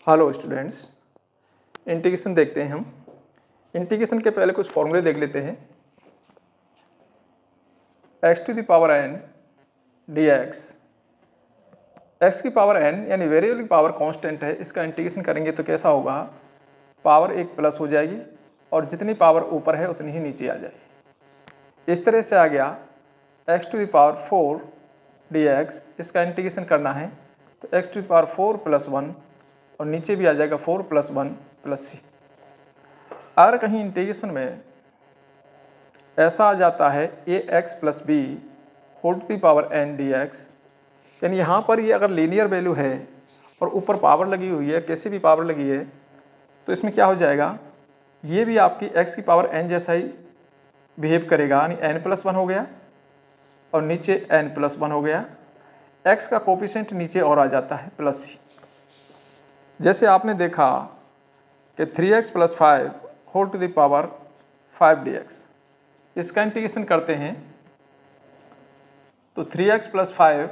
Hello students, integration देखते हैं हम। इंटीग्रेशन के पहले कुछ फॉर्मूले देख लेते हैं। x to the power n dx, x की पावर n यानी वेरिएबल की पावर कांस्टेंट है, इसका इंटीग्रेशन करेंगे तो कैसा होगा, पावर एक प्लस हो जाएगी और जितनी पावर ऊपर है उतनी ही नीचे आ जाएगी। इस तरह से आ गया x to the power 4 dx, इसका इंटीग्रेशन करना है तो x to the power 4 plus 1 और नीचे भी आ जाएगा 4 प्लस 1 प्लस सी। अगर कहीं इंटीग्रेशन में ऐसा आ जाता है ax plus B whole to the power n dx, यानी यहाँ पर ये अगर लीनियर वैल्यू है और ऊपर पावर लगी हुई है, कैसी भी पावर लगी है, तो इसमें क्या हो जाएगा, ये भी आपकी x की पावर n जैसा ही बिहेव करेगा, यानी n प्लस 1 हो गया और नीचे n प्लस 1 हो गया। x का कोफिशिएंट नीचे और आ जाता है प्लस सी। जैसे आपने देखा कि 3x plus 5 whole to the power 5 dx, इसका इंटीग्रेशन करते हैं तो 3x plus 5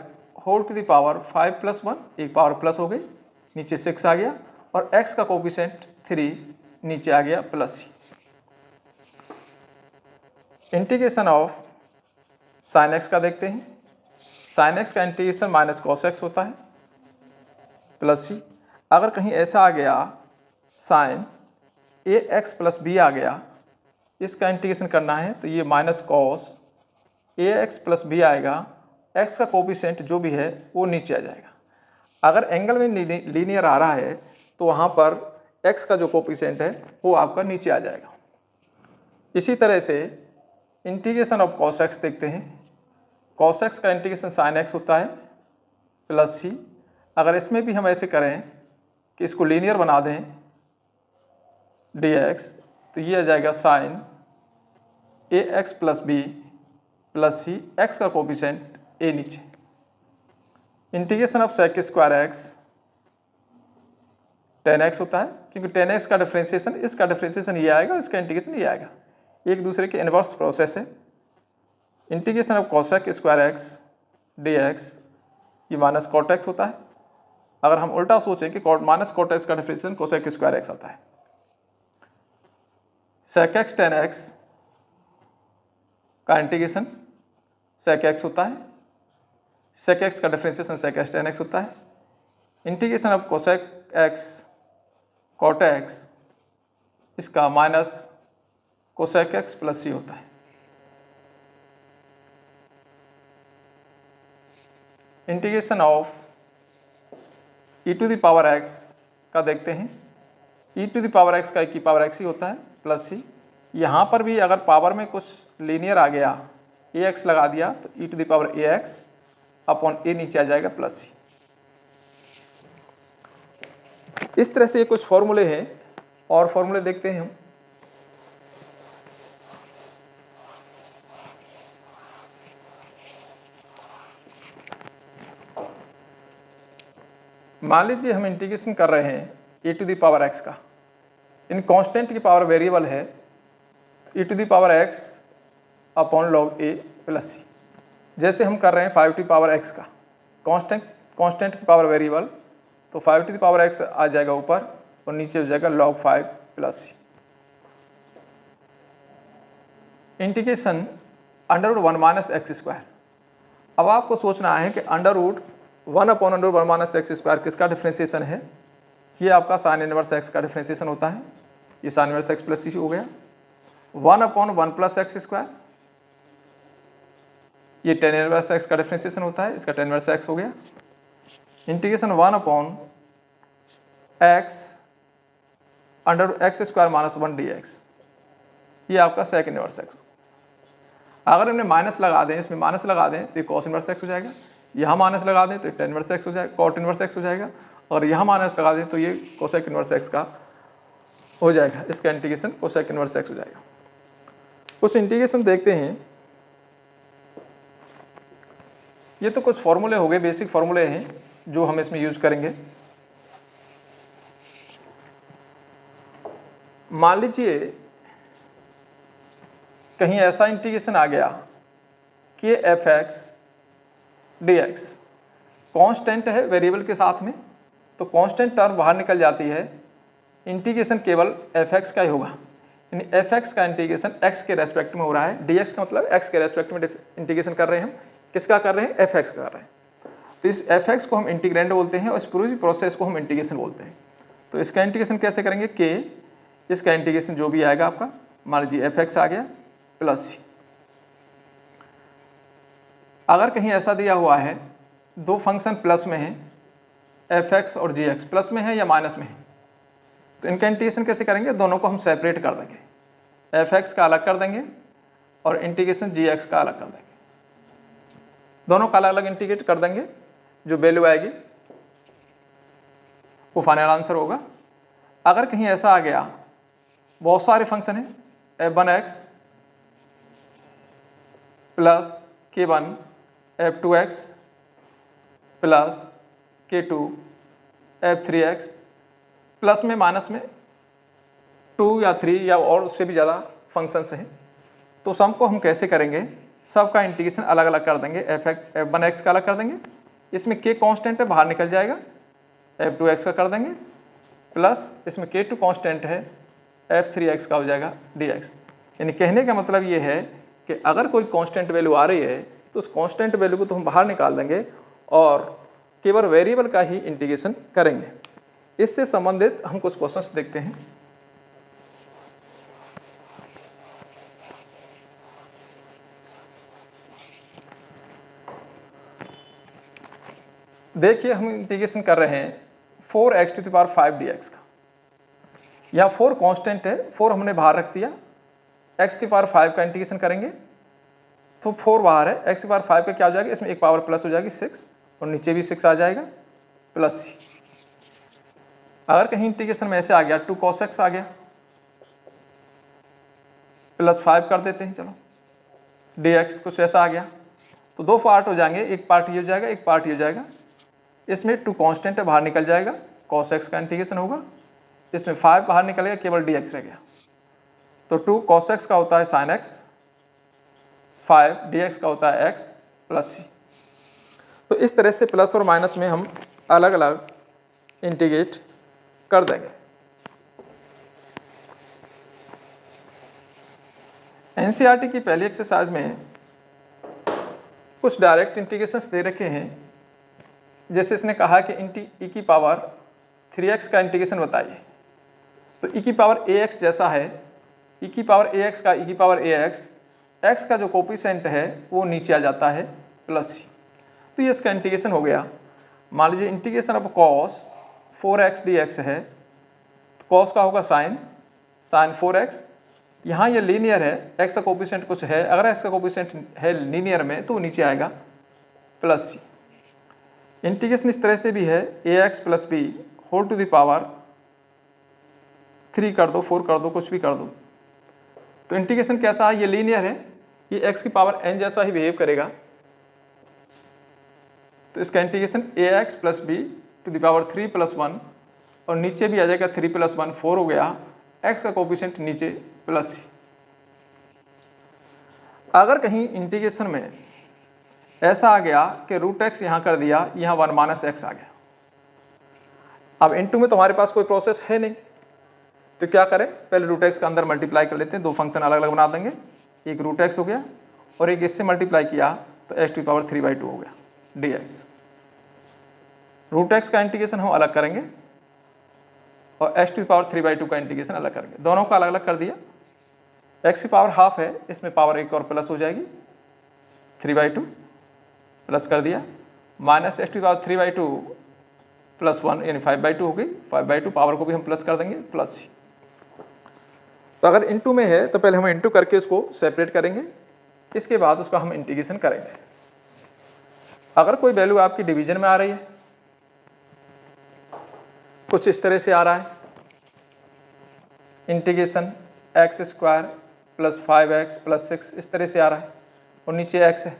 whole to the power 5 plus 1, एक पावर प्लस हो गई, नीचे 6 आ गया और x का कोफिशिएंट 3 नीचे आ गया plus C. Integration of sine x का देखते हैं। साइन x का इंटीग्रेशन माइनस कॉस x होता है प्लस सी। अगर कहीं ऐसा आ गया साइन ax प्लस बी आ गया, इसका इंटीग्रेशन करना है तो ये minus cos ax plus B आएगा, x का कोफिशिएंट जो भी है वो नीचे आ जाएगा। अगर एंगल में लीनियर आ रहा है तो वहाँ पर x का जो कोफिशिएंट है वो आपका नीचे आ जाएगा। इसी तरह से इंटीग्रेशन ऑफ कॉस x देखते हैं। कॉस x का इंटीग्रेशन साइन x होता है प्लस सी। अगर इसमें भी हम ऐसे करें कि इसको लीनियर बना दें dx, तो ये आ जाएगा sine ax plus B plus C, x का कोफिशिएंट a नीचे। Integration of sec square x 10x होता है, क्योंकि 10x का डिफरेंशिएशन, इसका डिफरेंशिएशन ये आएगा और इसका इंटीग्रेशन ये आएगा, एक दूसरे के इनवर्स प्रोसेस है। Integration of cosec square x dx, ये माइनस कॉट x होता है। अगर हम उल्टा सोचें कि माइनस कॉट x का डिफरेंशिएशन कोसेक स्क्वायर x आता है। सेक x 10x का इंटीग्रेशन सेक x होता है, सेक x का डिफरेंशिएशन सेक x 10x होता है। Integration of cosec x cot x, इसका minus cosec x plus C होता है। Integration of e to the power x का देखते हैं। e to the power x का e की पावर x ही होता है प्लस सी। यहाँ पर भी अगर पावर में कुछ लीनियर आ गया, ax लगा दिया तो e to the power ax upon a नीचे आ जाएगा प्लस सी। इस तरह से ये कुछ फॉर्मूले हैं और फॉर्मूले देखते हैं हम। मान लीजिए हम इंटीग्रेशन कर रहे हैं e to the power x का, इन कांस्टेंट की पावर वेरिएबल है तो e to the power x upon log a plus C. जैसे हम कर रहे हैं 5 टू द पावर x का, कांस्टेंट की पावर वेरिएबल, तो 5 टू द पावर x आ जाएगा ऊपर और नीचे हो जाएगा log 5 plus C. Integration under root 1 minus x square. अब आपको सोचना है कि under root 1 upon under root 1 minus x square किसका डिफरेंशिएशन है। ये आपका साइन इनवर्स एक्स का डिफरेंशिएशन होता है, ये sine inverse x plus C हो गया। 1 अपॉन 1 प्लस एक्स स्क्वायर, ये टेन इनवर्स एक्स का डिफरेंशिएशन होता है, इसका टेन इनवर्स एक्स हो गया। Integration 1 upon x under x square minus 1 dx, ये आपका सेक इनवर्स एक्स। अगर हमने माइनस लगा दें, इसमें माइनस लगा दें तो ये कॉस इनवर्स एक्स हो जाएगा, यहाँ माइनस लगा दें तो ये टेन इनवर्स एक्स हो जाएगा, कॉट इनवर्स एक्स हो जाएगा, और यहाँ माइनस लगा दें तो ये कोसेक इनवर्स एक्स का हो जाएगा, इसका इंटीग्रेशन कोसेक इनवर्स एक्स हो जाएगा। कुछ इंटीग्रेशन देखते हैं। ये तो कुछ फॉर्मूले हो गए, बेसिक फॉर्मूले हैं जो हम इसमें यूज करेंगे। मान लीजिए कहीं ऐसा इंटीग्रेशन आ गया कि F x D x constant है वेरिएबल के साथ में, तो कांस्टेंट टर्म बाहर निकल जाती है, इंटीग्रेशन केवल fx का ही होगा, यानी fx का इंटीग्रेशन x के रेस्पेक्ट में हो रहा है, dx का मतलब x के रेस्पेक्ट में इंटीग्रेशन कर रहे हैं हम, किसका कर रहे हैं, fx का कर रहे हैं। तो इस fx को हम इंटीग्रेंड बोलते हैं और इस पूरी प्रोसेस को हम इंटीग्रेशन बोलते हैं। तो इसका इंटीग्रेशन कैसे करेंगे, k, इसका इंटीग्रेशन जो भी आएगा आपका, मान लीजिए fx आ गया प्लस c। अगर कहीं ऐसा दिया हुआ है दो फंक्शन प्लस में है, fx और gx प्लस में है या माइनस में है, तो इनका इंटीग्रेशन कैसे करेंगे, दोनों को हम सेपरेट कर देंगे, fx का अलग कर देंगे और इंटीग्रेशन gx का अलग कर देंगे, दोनों का अलग अलग इंटीग्रेट कर देंगे, जो वैल्यू आएगी वो फाइनल आंसर होगा। अगर कहीं ऐसा आ गया बहुत सारे फंक्शन है, f1x plus k1 f2x plus k2 f3x plus में माइनस में 2 या 3 या और उससे भी ज़्यादा फंक्शंस हैं, तो सम को हम कैसे करेंगे, सबका इंटीग्रेशन अलग अलग कर देंगे, f1x का अलग कर देंगे, इसमें k कांस्टेंट है बाहर निकल जाएगा, f2x का कर देंगे प्लस इसमें k2 कांस्टेंट है, f3x का हो जाएगा dx। यानी कहने का मतलब ये है कि अगर कोई कांस्टेंट वैल्यू आ रही है तो उस कांस्टेंट वैल्यू को तो हम बाहर निकाल देंगे और केवल वेरिएबल का ही इंटीग्रेशन करेंगे। इससे संबंधित हम कुछ क्वेश्चंस देखते हैं। देखिए हम इंटीग्रेशन कर रहे हैं 4x⁵ dx का, यहाँ 4 कांस्टेंट है, 4 हमने बाहर रख दिया, x⁵ का इंटीग्रेशन करेंगे तो 4 बाहर है, x⁵ का क्या हो जाएगा, इसमें एक पावर प्लस हो जाएगी 6 और नीचे भी 6 आ जाएगा प्लस c। अगर कहीं इंटीग्रेशन में ऐसे आ गया 2 cos x आ गया प्लस 5 कर देते हैं, चलो dx कुछ ऐसा आ गया, तो दो पार्ट हो जाएंगे, एक पार्ट ये हो जाएगा एक पार्ट ये हो जाएगा, इसमें 2 कांस्टेंट है बाहर निकल जाएगा, cos x का इंटीग्रेशन होगा, इसमें 5 बाहर निकल गया, केवल dx रह गया, तो 2 cos x का होता है sin x, 5 dx का होता है x प्लस c। तो इस तरह से प्लस और माइनस में हम अलग अलग इंटीग्रेट कर देंगे। एनसीईआरटी की पहली एक्सरसाइज में कुछ डायरेक्ट इंटीग्रेशंस दे रखे हैं, जैसे इसने कहा कि e की पावर 3x का इंटीग्रेशन बताइए, तो e की पावर ax जैसा है, e की पावर ax का e की पावर ax, x का जो कोफिशिएंट है वो नीचे आ जाता है प्लस c, तो ये इसका इंटीग्रेशन हो गया। मान लीजिए integration of cos 4x dx है, तो cos का होगा sin 4x, यहाँ ये लीनियर है, x का कोफिशिएंट कुछ है, अगर x का कोफिशिएंट है लीनियर में तो नीचे आएगा प्लस c। इंटीग्रेशन इस तरह से भी है, ax plus b whole to the power 3 कर दो 4 कर दो कुछ भी कर दो, तो इंटीग्रेशन कैसा है, ये लीनियर है, ये x की पावर n जैसा ही बिहेव करेगा, तो इसका integration ax plus b to the power 3 plus 1 और नीचे भी आ जाएगा 3 प्लस 1 4 हो गया, x का कोफिशिएंट नीचे प्लस c। अगर कहीं इंटीग्रेशन में ऐसा आ गया कि रूट x यहाँ कर दिया, यहाँ 1 माइनस x आ गया, अब इनटू में तो हमारे पास कोई प्रोसेस है नहीं, तो क्या करें, पहले रूट x का अंदर मल्टीप्लाई कर लेते हैं, दो फंक्शन अलग अलग बना देंगे, एक रूट x हो गया और एक इससे मल्टीप्लाई किया तो x⁵ हो गया dx। रूट x का इंटीग्रेशन हम अलग करेंगे और x⁵ का इंटीग्रेशन अलग करेंगे, दोनों का अलग अलग कर दिया, x की पावर हाफ है, इसमें पावर एक और प्लस हो जाएगी 3/2 प्लस कर दिया, माइनस x⁵ प्लस 1 यानी 5/2 हो गई, 5/2 पावर को भी हम प्लस कर देंगे प्लस c। तो अगर इनटू में है तो पहले हम इनटू करके उसको सेपरेट करेंगे, इसके बाद उसका हम इंटीग्रेशन करेंगे। अगर कोई वैल्यू आपकी डिवीजन में आ रही है, कुछ इस तरह से आ रहा है, integration x² plus 5x plus 6 इस तरह से आ रहा है और नीचे x है,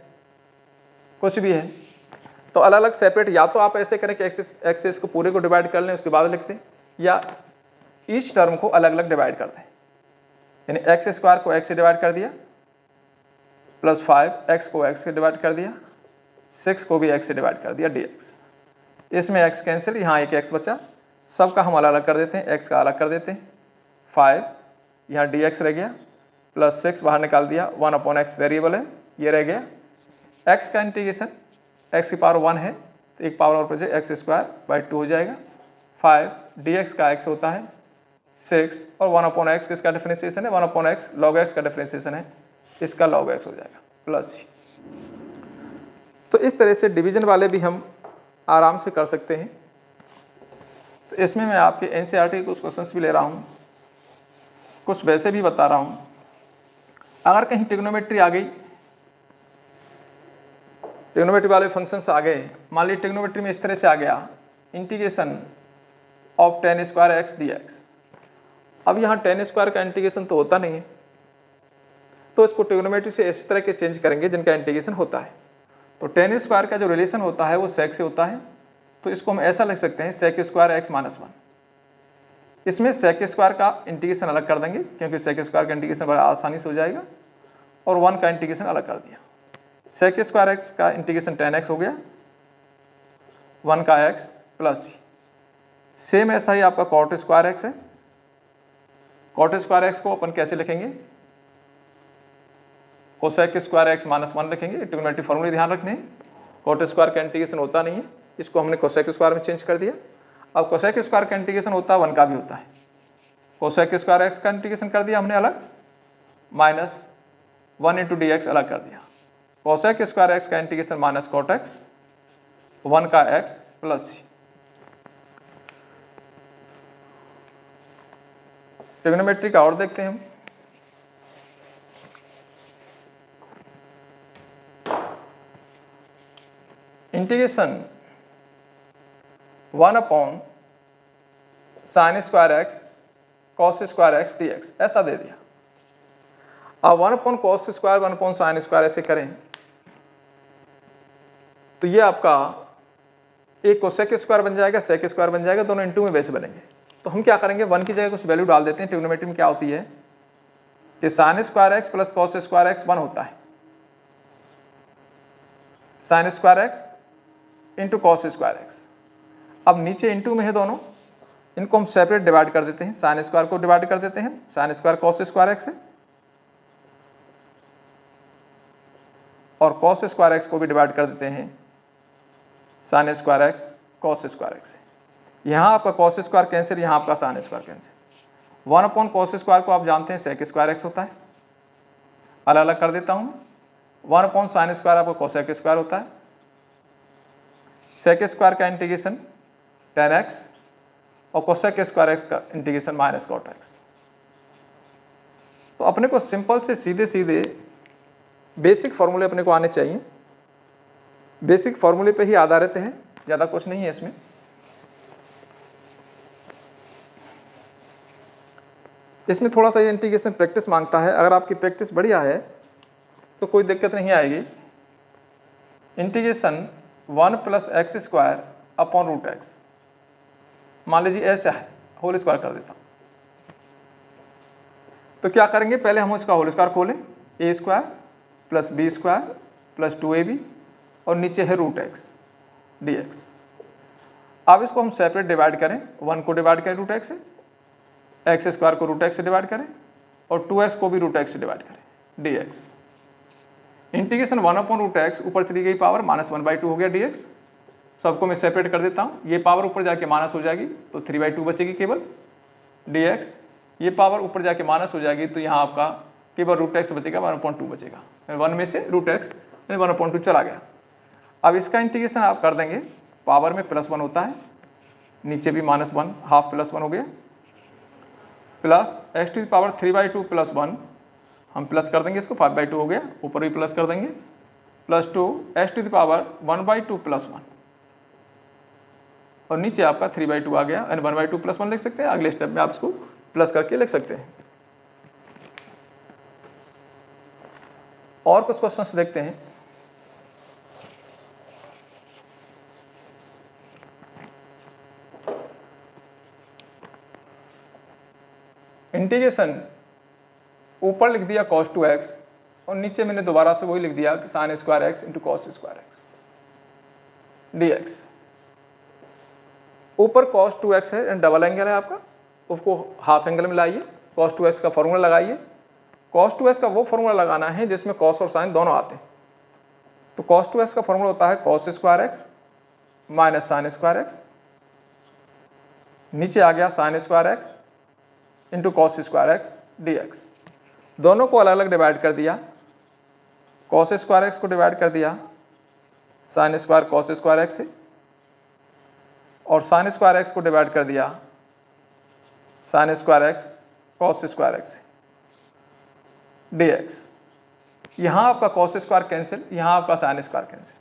कुछ भी है, तो अलग अलग सेपरेट, या तो आप ऐसे करें कि एक्सेस को पूरे को डिवाइड कर लें उसके बाद लिख दें, या ईच टर्म को अलग अलग डिवाइड कर दें, यानी x² को x से डिवाइड कर दिया प्लस 5x को x से डिवाइड कर दिया, 6 को भी x से डिवाइड कर दिया dx। इसमें x कैंसिल, यहाँ एक x बचा, सबका हम अलग अलग कर देते हैं, x का अलग कर देते हैं, 5 यहाँ dx रह गया, प्लस 6 बाहर निकाल दिया, 1/x वेरिएबल है ये रह गया। x का इंटीग्रेशन, x की पावर 1 है तो एक पावर और बचे x² 2 हो जाएगा। 5 dx का x होता है 6 और 1/x किसका डिफरेंशिएशन है, 1/x log x का डिफरेंशिएशन है, इसका log x हो जाएगा प्लस। तो इस तरह से डिवीजन वाले भी हम आराम से कर सकते हैं। तो इसमें मैं आपके एनसीईआरटी के कुछ क्वेश्चंस भी ले रहा हूँ, कुछ वैसे भी बता रहा हूँ। अगर कहीं ट्रिग्नोमेट्री आ गई, ट्रिग्नोमेट्री वाले फंक्शंस आ गए, मान लीजिए ट्रिग्नोमेट्री में इस तरह से आ गया integration of tan² x dx। अब यहाँ tan² का इंटीग्रेशन तो होता नहीं है, तो इसको ट्रिग्नोमेट्री से इस तरह के चेंज करेंगे जिनका इंटीग्रेशन होता है। तो tan² का जो रिलेशन होता है वो sec से होता है, तो इसको हम ऐसा लिख सकते हैं sec² x - 1। इसमें sec² का इंटीग्रेशन अलग कर देंगे क्योंकि sec² का इंटीग्रेशन बड़ा आसानी से हो जाएगा, और 1 का इंटीग्रेशन अलग कर दिया। sec² x का इंटीग्रेशन tan x हो गया, 1 का x प्लस सेम ऐसा ही आपका cot² x है। cot² x को अपन कैसे लिखेंगे, cosec² x - 1 लिखेंगे। ट्रिग्नोमेट्री फॉर्मूले ध्यान रखने हैं, cot² का इंटीग्रेशन होता नहीं है, इसको हमने cosec² में चेंज कर दिया। अब cosec² का इंटीग्रेशन होता है 1 का भी होता है, cosec² x का इंटीग्रेशन कर दिया हमने अलग, -1 × dx अलग कर दिया। cosec² x का इंटीग्रेशन माइनस cot x, 1 का x प्लस c। ट्रिग्नोमेट्री का और देखते हैं हम। Integration 1/sin² x cos² x dx ऐसा दे दिया। अब 1/cos², 1/sin² ऐसे करें तो ये आपका एक cosec² बन जाएगा, sec² बन जाएगा, दोनों इनटू में वैसे बनेंगे। तो हम क्या करेंगे, 1 की जगह कुछ वैल्यू डाल देते हैं। ट्रिग्नोमेट्री में क्या होती है कि sin² x plus cos² x 1 होता है, sin² x into cos² x। अब नीचे इंटू में है दोनों, इनको हम सेपरेट डिवाइड कर देते हैं, sin² को डिवाइड कर देते हैं, sin² cos² x है, और cos² x को भी डिवाइड कर देते हैं sin² x cos² x। यहाँ आपका cos² कैंसिल, यहाँ आपका sin² कैंसिल। 1/cos² को आप जानते हैं sec² x होता है, अलग अलग कर देता हूँ। 1/sin² आपका cosec² होता है, sec² का इंटीग्रेशन tan x और cosec² x का इंटीग्रेशन माइनस cot x। तो अपने को सिंपल से सीधे सीधे बेसिक फॉर्मूले अपने को आने चाहिए, बेसिक फॉर्मूले पे ही आधारित है, ज़्यादा कुछ नहीं है इसमें। इसमें थोड़ा सा ये इंटीग्रेशन प्रैक्टिस मांगता है, अगर आपकी प्रैक्टिस बढ़िया है तो कोई दिक्कत नहीं आएगी। इंटीग्रेशन 1 + x² अपॉन √x, मान लीजिए ऐसा है, होल स्क्वायर कर देता हूँ। तो क्या करेंगे, पहले हम इसका होल स्क्वायर खोलें, a² + b² + 2ab और नीचे है √x dx। अब इसको हम सेपरेट डिवाइड करें, 1 को डिवाइड करें √x से, x² को √x से डिवाइड करें और 2x को भी √x से डिवाइड करें dx। इंटीग्रेशन 1/√x ऊपर चली गई पावर -1/2 हो गया dx। सबको मैं सेपरेट कर देता हूँ, ये पावर ऊपर जाके माइनस हो जाएगी तो 3/2 बचेगी केवल dx। ये पावर ऊपर जाके माइनस हो जाएगी तो यहाँ आपका केवल √x बचेगा, 1/2 बचेगा, 1 में से √x 1/2 चला गया। अब इसका इंटीग्रेशन आप कर देंगे, पावर में +1 होता है, नीचे भी -1, हाफ +1 हो गया, प्लस x³ 3/2 + 1 हम प्लस कर देंगे, इसको 5/2 हो गया, ऊपर भी प्लस कर देंगे, +2 x³ 1/2 + 1 और नीचे आपका 3/2 आ गया, यानी 1/2 + 1 लिख सकते हैं। अगले स्टेप में आप इसको प्लस करके लिख सकते हैं। और कुछ क्वेश्चंस देखते हैं। इंटीग्रेशन ऊपर लिख दिया cos2x और नीचे मैंने दोबारा से वही लिख दिया sin² x × cos² x dx। ऊपर cos 2x है एंड डबल एंगल है आपका, उसको हाफ एंगल में लाइए, cos 2x का फॉर्मूला लगाइए। cos 2x का वो फॉर्मूला लगाना है जिसमें cos और sin दोनों आते हैं। तो cos 2x का फॉर्मूला होता है cos square x minus sin square x, नीचे आ गया sin square x into cos square x dx। दोनों को अलग अलग डिवाइड कर दिया, cos स्क्वायर x को डिवाइड कर दिया sin square cos square x से, और sin स्क्वायर x को डिवाइड कर दिया sin square x cos square x से dx। यहाँ आपका cos स्क्वायर कैंसिल, यहाँ आपका sin स्क्वायर कैंसिल,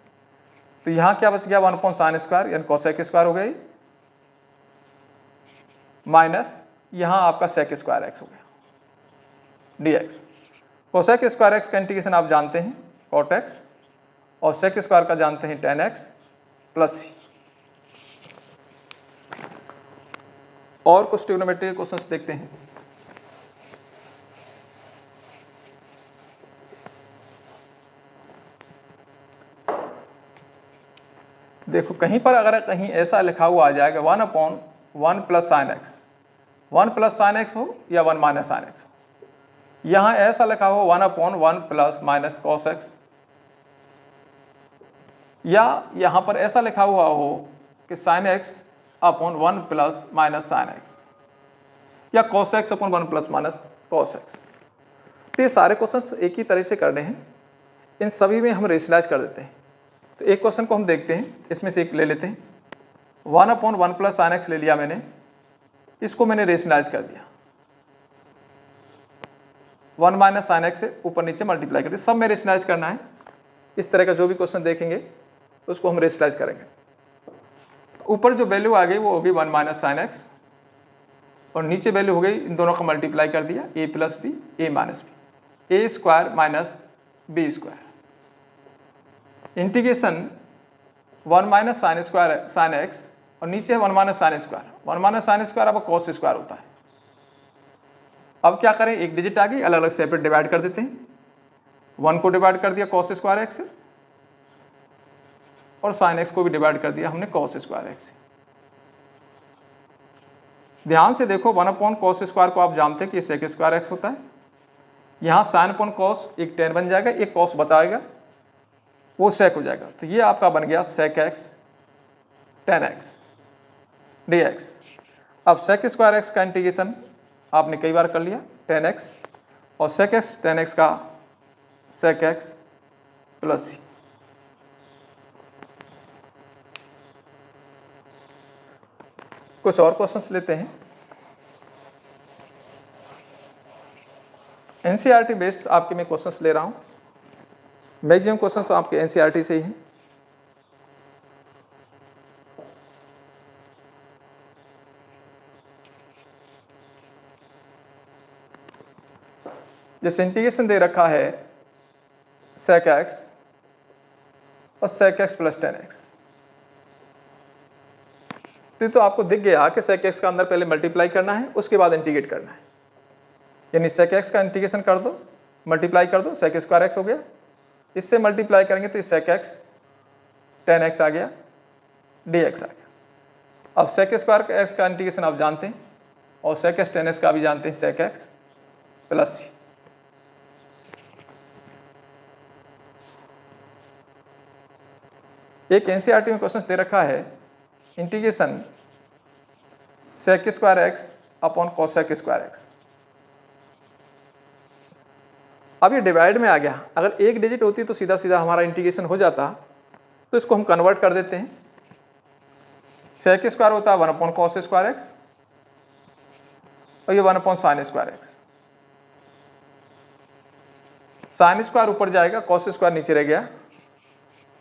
तो यहाँ क्या बच गया 1/sin स्क्वायर यानी cosec स्क्वायर हो गई, माइनस यहाँ आपका sec स्क्वायर x हो गया dx। cosec स्क्वायर x का इंटीग्रेशन आप जानते हैं cot x, और sec स्क्वायर का जानते हैं tan x प्लस c। और कुछ ट्रिग्नोमेट्री के क्वेश्चंस देखते हैं। देखो कहीं पर अगर कहीं ऐसा लिखा हुआ आ जाएगा 1/1 plus sine x, 1 plus sine x हो या 1 माइनस साइन एक्स हो, यहाँ ऐसा लिखा हो 1/1 प्लस माइनस कॉस एक्स, या यहाँ पर ऐसा लिखा हुआ हो कि sine x upon 1 plus minus sine x, या cos x upon 1 plus minus cos x. तो ये सारे क्वेश्चंस एक ही तरह से करने हैं, इन सभी में हम रेशनलाइज कर देते हैं। तो एक क्वेश्चन को हम देखते हैं, इसमें से एक ले लेते हैं। 1/1 प्लस साइन एक्स ले लिया मैंने, इसको मैंने रेशनलाइज कर दिया, 1 माइनस साइन एक्स से ऊपर नीचे मल्टीप्लाई कर दिया, सब में रेशनलाइज करना है। इस तरह का जो भी क्वेश्चन देखेंगे उसको हम रेशनलाइज करेंगे। तो ऊपर जो वैल्यू आ गई वो होगी 1 माइनस साइन एक्स, और नीचे वैल्यू हो गई, इन दोनों का मल्टीप्लाई कर दिया a plus B A minus B, A square minus B square, integration 1 minus sine square sine x, और नीचे है 1 minus sine square, 1 minus sine square अब कॉस स्क्वायर होता है। अब क्या करें, एक डिजिट आ गई, अलग अलग सेपरेट डिवाइड कर देते हैं। 1 को डिवाइड कर दिया कॉस स्क्वायर एक्स से, और साइन एक्स को भी डिवाइड कर दिया हमने कॉस स्क्वायर एक्स से। ध्यान से देखो, 1 कॉस स्क्वायर को आप जानते हैं कि सेक स्क्वायर एक्स होता है, यहाँ साइन अपॉन कॉस एक टेन बन जाएगा, एक कॉस बचाएगा वो सेक हो जाएगा, तो ये आपका बन गया sec x tan x D x. अब सेक स्क्वायर एक्स का इंटीग्रेशन आपने कई बार कर लिया, टेन एक्स, और सेक एक्स टेन एक्स का सेक एक्स प्लस सी। कुछ और क्वेश्चंस लेते हैं। एनसीईआरटी बेस आपके मैं क्वेश्चंस ले रहा हूं, मैक्सिमम क्वेश्चंस आपके एनसीईआरटी से ही हैं। जैसे इंटीग्रेशन दे रखा है सेक एक्स और sec x plus tan x, तो आपको दिख गया कि सेक एक्स का अंदर पहले मल्टीप्लाई करना है, उसके बाद इंटीग्रेट करना है, यानी सेक एक्स का इंटीग्रेशन कर दो, मल्टीप्लाई कर दो, सेक स्क्वायर एक्स हो गया, इससे मल्टीप्लाई करेंगे तो सेक एक्स टेन एक्स आ गया, डी एक्स आ गया। अब सेक स्क्वायर एक्स का इंटीग्रेशन आप जानते हैं, और सेक एक्स टेन एक्स का भी जानते हैं, सेक एक्स प्लस सी। एक एनसीईआरटी में क्वेश्चन दे रखा है integration sec square x upon cosec square x. अब ये डिवाइड में आ गया, अगर एक डिजिट होती तो सीधा सीधा हमारा इंटीग्रेशन हो जाता, तो इसको हम कन्वर्ट कर देते हैं। सेक स्क्वायर होता है 1 अपॉन कॉस स्क्वायर एक्स, और ये 1 upon sine square x. Sine square ऊपर जाएगा, कॉस स्क्वायर नीचे रह गया,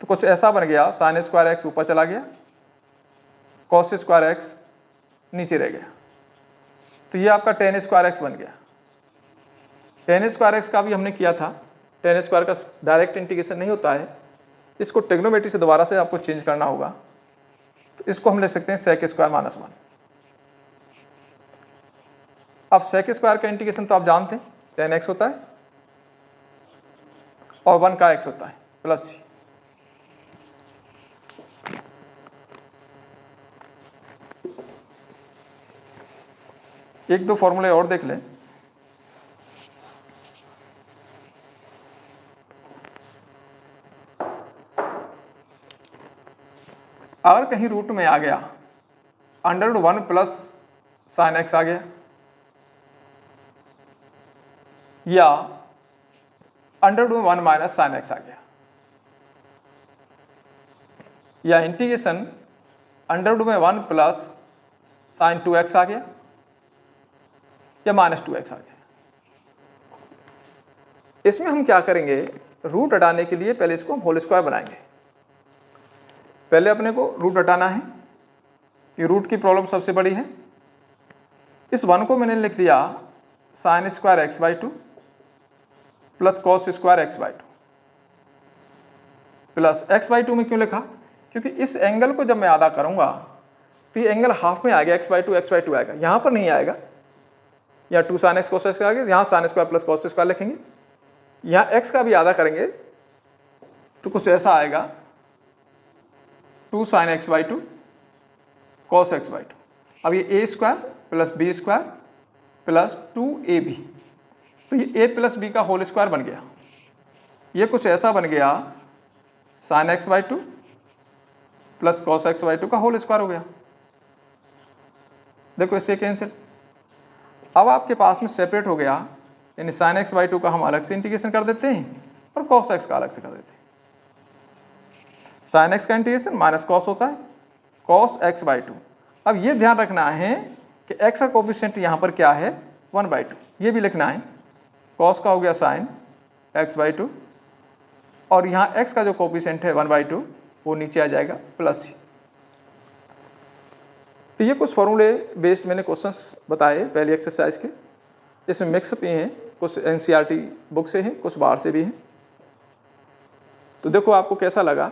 तो कुछ ऐसा बन गया, साइन स्क्वायर एक्स ऊपर चला गया, कॉस स्क्वायर एक्स नीचे रह गया, तो ये आपका टेन स्क्वायर एक्स बन गया। टेन स्क्वायर एक्स का भी हमने किया था, टेन स्क्वायर का डायरेक्ट इंटीग्रेशन नहीं होता है, इसको ट्रिग्नोमेट्री से दोबारा से आपको चेंज करना होगा, तो इसको हम ले सकते हैं सेक स्क्वायर माइनस 1। अब सेक स्क्वायर का इंटीग्रेशन तो आप जानते हैं, टेन एक्स होता है और 1 का एक्स होता है प्लस सी। एक दो फॉर्मूले और देख लें। अगर कहीं रूट में आ गया √1 प्लस साइन एक्स आ गया, या √1 माइनस साइन एक्स आ गया, या इंटीग्रेशन √1 प्लस साइन 2x आ गया, या -2x आ गया। इसमें हम क्या करेंगे, रूट हटाने के लिए पहले इसको हम होल स्क्वायर बनाएंगे। पहले अपने को रूट हटाना है कि रूट की प्रॉब्लम सबसे बड़ी है। इस 1 को मैंने लिख दिया sine square x/2 plus cos square x/2 plus x/2 में क्यों लिखा, क्योंकि इस एंगल को जब मैं आधा करूंगा तो ये एंगल हाफ में आ गया, x/2 आएगा, यहाँ पर नहीं आएगा। यहाँ 2 साइन एक्स कोस एक्स आ गया, यहाँ sine square plus cos square लिखेंगे। यहाँ x का भी आधा करेंगे तो कुछ ऐसा आएगा 2 साइन x/2 कॉस x/2। अब ये a square plus b square plus 2ab, तो ये a प्लस b का होल स्क्वायर बन गया। ये कुछ ऐसा बन गया sign x/2 plus cos x/2 का होल स्क्वायर हो गया। देखो इससे कैंसिल। अब आपके पास में सेपरेट हो गया, यानी साइन x/2 का हम अलग से इंटीग्रेशन कर देते हैं और कॉस x का अलग से कर देते हैं। साइन x का इंटीग्रेशन माइनस कॉस होता है, कॉस x/2। अब ये ध्यान रखना है कि x का कोफिशिएंट यहाँ पर क्या है, 1/2, ये भी लिखना है। कॉस का हो गया साइन x/2 और यहाँ x का जो कोफिशिएंट है 1/2 वो नीचे आ जाएगा प्लस c। तो ये कुछ फॉर्मूले बेस्ड मैंने क्वेश्चंस बताए पहली एक्सरसाइज के। इसमें मिक्सअप ही हैं, कुछ NCERT बुक से हैं, कुछ बाहर से भी हैं। तो देखो आपको कैसा लगा।